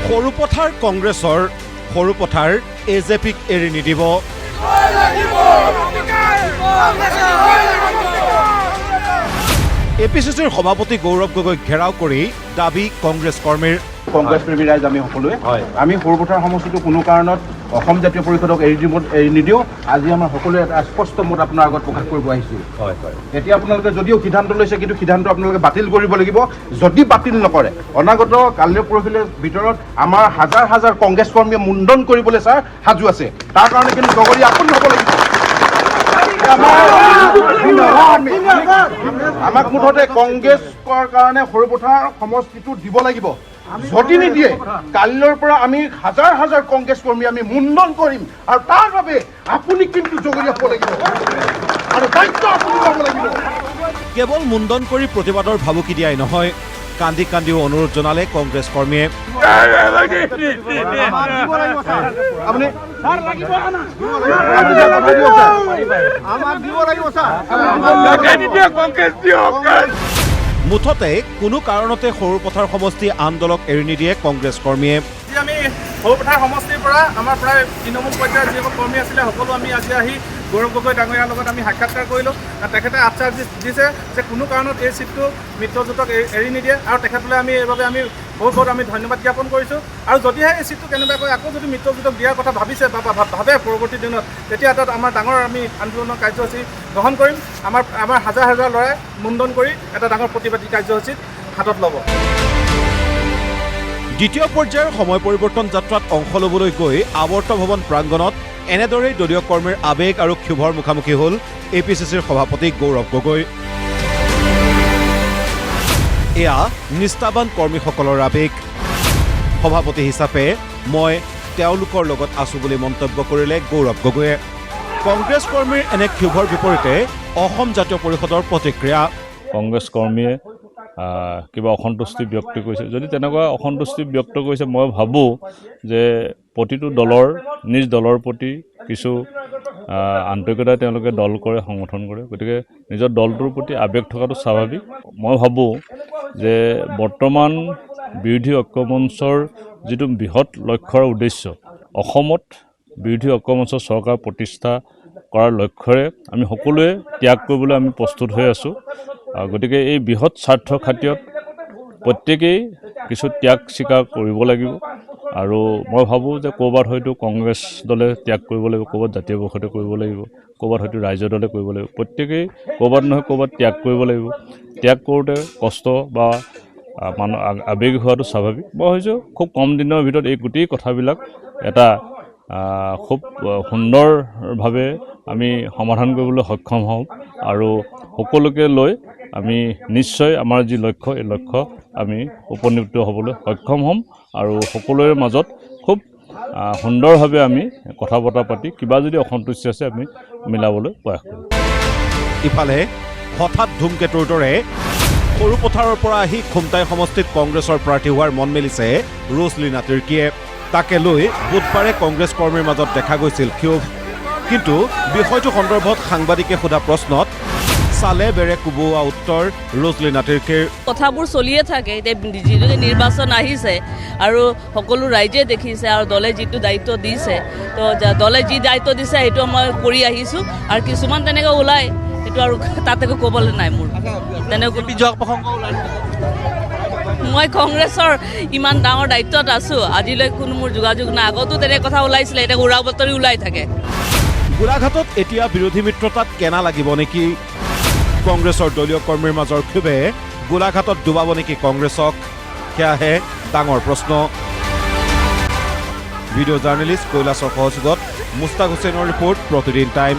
সৰুপথাৰ কংগ্ৰেছৰ সৰুপথাৰ এজেপিক এৰি নিদিব। এপিচিচিৰ সভাপতি গৌৰৱ গগৈক ঘেৰাও কৰি দাবী কংগ্ৰেছ কৰ্মীৰ। কংগ্ৰেছ প্ৰেমী ৰাইজ আমি সকলোৱে আমি সৰুপথাৰ সমষ্টিটো কোনো কাৰণত অসম জাতীয় পৰিষদক এৰি নিদিওঁ। আজি আমাৰ সকলোৱে এটা স্পষ্ট মত আপোনাৰ আগত প্ৰকাশ কৰিব আহিছোঁ। এতিয়া আপোনালোকে যদিও সিদ্ধান্ত লৈছে, কিন্তু সিদ্ধান্ত আপোনালোকে বাতিল কৰিব লাগিব। যদি বাতিল নকৰে, অনাগত কালিৰ পৰহিলৈ ভিতৰত আমাৰ হাজাৰ হাজাৰ কংগ্ৰেছ কৰ্মীয়ে মুণ্ডন কৰিবলৈ ছাৰ সাজু আছে। তাৰ কাৰণে কিন্তু জগৰীয়া আপোন হ'ব লাগিব। আমাক মুঠতে কংগ্ৰেছৰ কাৰণে সৰুপথাৰ সমষ্টিটো দিব লাগিব। যদি নিদিয়ে, কালিৰ পৰা আমি হাজাৰ হাজাৰ কংগ্ৰেছ কৰ্মী আমি মুণ্ডন কৰিম, আৰু তাৰ বাবে আপুনি কিন্তু জগৰীয়া হ'ব লাগিব আৰু দায়িত্ব আপুনি ল'ব লাগিব। কেৱল মুণ্ডন কৰি প্ৰতিবাদৰ ভাবুকি দিয়াই নহয়, কান্দি কান্দিও অনুৰোধ জনালে কংগ্ৰেছ কৰ্মীয়ে। মুঠতে কোনো কাৰণতে সৰুপথাৰ সমষ্টি আন্দোলক এৰি নিদিয়ে কংগ্ৰেছ কৰ্মীয়ে। আমি সৰুপথাৰ সমষ্টিৰ পৰা আমাৰ প্ৰায় তৃণমূল পৰ্যায়ৰ যিসকল কৰ্মী আছিলে সকলো আমি আজি আহি গৌৰৱ গগৈ ডাঙৰীয়াৰ লগত আমি সাক্ষাৎকাৰ কৰিলোঁ। তেখেতে আশ্বাস দিছে যে কোনো কাৰণত এই চিটটো মিত্ৰজোঁটক এৰি নিদিয়ে, আৰু তেখেতলৈ আমি এইবাবে আমি বহুত আমি ধন্যবাদ জ্ঞাপন কৰিছোঁ। আৰু যদিহে এই চিটটো কেনেবাকৈ আকৌ যদি মিত্ৰজোঁটক দিয়াৰ কথা ভাবিছে বা ভাবে পৰৱৰ্তী দিনত, তেতিয়া তাত আমাৰ ডাঙৰ আমি আন্দোলনৰ কাৰ্যসূচী গ্ৰহণ কৰিম। আমাৰ হাজাৰ হাজাৰ ল'ৰাই মুণ্ডন কৰি এটা ডাঙৰ প্ৰতিবাদী কাৰ্যসূচীত হাতত ল'ব। দ্বিতীয় পৰ্যায়ৰ সময় পৰিৱৰ্তন যাত্ৰাত অংশ ল'বলৈ গৈ আৱৰ্ত ভৱন প্ৰাংগণত এনেদৰেই দলীয় কৰ্মীৰ আৱেগ আৰু ক্ষোভৰ মুখামুখি হ'ল এপিচিচিৰ সভাপতি গৌৰৱ গগৈ। এয়া নিষ্ঠাবান কৰ্মীসকলৰ আৱেগ। সভাপতি হিচাপে মই তেওঁলোকৰ লগত আছো বুলি মন্তব্য কৰিলে গৌৰৱ গগৈয়ে। কংগ্ৰেছ কৰ্মীৰ এনে ক্ষোভৰ বিপৰীতে অসম জাতীয় পৰিষদৰ প্ৰতিক্ৰিয়া। কংগ্ৰেছ কৰ্মীয়ে কিবা অসন্তুষ্টি ব্যক্ত কৰিছে। যদি তেনেকুৱা অসন্তুষ্টি ব্যক্ত কৰিছে, মই ভাবোঁ যে প্ৰতিটো দলৰ নিজ দলৰ প্ৰতি কিছু আন্তৰিকতাই তেওঁলোকে দল কৰে, সংগঠন কৰে। গতিকে নিজৰ দলটোৰ প্ৰতি আৱেগ থকাটো স্বাভাৱিক। মই ভাবোঁ যে বৰ্তমান বিৰোধী ঐক্যমঞ্চৰ যিটো বৃহৎ লক্ষ্য আৰু উদ্দেশ্য, অসমত বিৰোধী ঐক্যমঞ্চৰ চৰকাৰ প্ৰতিষ্ঠা কৰাৰ লক্ষ্যৰে আমি সকলোৱে ত্যাগ কৰিবলৈ আমি প্ৰস্তুত হৈ আছোঁ। গতিকে এই বৃহৎ স্বাৰ্থ খাতিৰত প্ৰত্যেকেই কিছু ত্যাগ স্বীকাৰ কৰিব লাগিব। আৰু মই ভাবোঁ যে ক'ৰবাত হয়তো কংগ্ৰেছ দলে ত্যাগ কৰিব লাগিব, ক'ৰবাত জাতীয় পৰিষদে কৰিব লাগিব, ক'ৰবাত হয়তো ৰাইজৰ দলে কৰিব লাগিব। প্ৰত্যেকেই ক'ৰবাত নহয় ক'ৰবাত ত্যাগ কৰিব লাগিব। ত্যাগ কৰোঁতে কষ্ট বা আৱেগ হোৱাটো স্বাভাৱিক। মই ভাবিছোঁ খুব কম দিনৰ ভিতৰত এই গোটেই কথাবিলাক এটা খুব সুন্দৰভাৱে আমি সমাধান কৰিবলৈ সক্ষম হওঁ, আৰু সকলোকে লৈ আমি নিশ্চয় আমাৰ যি লক্ষ্য, এই লক্ষ্য আমি উপনীত হ'বলৈ সক্ষম হ'ম, আৰু সকলোৰে মাজত খুব সুন্দৰভাৱে আমি কথা বতৰা পাতি কিবা যদি অসন্তুষ্টি আছে আমি মিলাবলৈ প্ৰয়াস কৰিম। ইফালে হঠাৎ ধুমকেতুৰ দৰে সৰুপথাৰৰ পৰা আহি খুমটাই সমষ্টিত কংগ্ৰেছৰ প্ৰাৰ্থী হোৱাৰ মন মেলিছে ৰোজলিনা তিৰ্কীয়ে। তাকে লৈ বুধবাৰে কংগ্ৰেছ কৰ্মীৰ মাজত দেখা গৈছিল ক্ষোভ। কিন্তু বিষয়টো সন্দৰ্ভত সাংবাদিকে সোধা প্ৰশ্নত চালে বেৰে কোবোৱা উত্তৰ ৰোজলিনা তিৰ্কীৰ। কথাবোৰ চলিয়ে থাকে। এতিয়া যিটো নিৰ্বাচন আহিছে আৰু সকলো ৰাইজে দেখিছে, আৰু দলে যিটো দায়িত্ব দিছে, তো দলে যি দায়িত্ব দিছে সেইটো মই কৰি আহিছোঁ। আৰু কিছুমান তেনেকৈ ওলায়, সেইটো আৰু তাতে ক'বলৈ নাই মোৰ। তেনেকৈ মই কংগ্ৰেছৰ ইমান ডাঙৰ দায়িত্বত আছোঁ, আজিলৈ কোনো মোৰ যোগাযোগ নাই। আগতো তেনে কথা ওলাইছিলে, এতিয়া উৰা বাতৰি ওলাই থাকে। গোলাঘাটত এতিয়া বিৰোধী মিত্ৰতাত কেনা লাগিব নেকি? কংগ্ৰেছৰ দলীয় কৰ্মীৰ মাজৰ ক্ষোভে গোলাঘাটত ডুবাব নেকি কংগ্ৰেছক? সেয়াহে ডাঙৰ প্ৰশ্ন। ভিডিঅ' জাৰ্নেলিষ্ট কৈলাশৰ সহযোগত মুস্তাক হুছেইনৰ ৰিপৰ্ট, প্ৰতিদিন টাইম।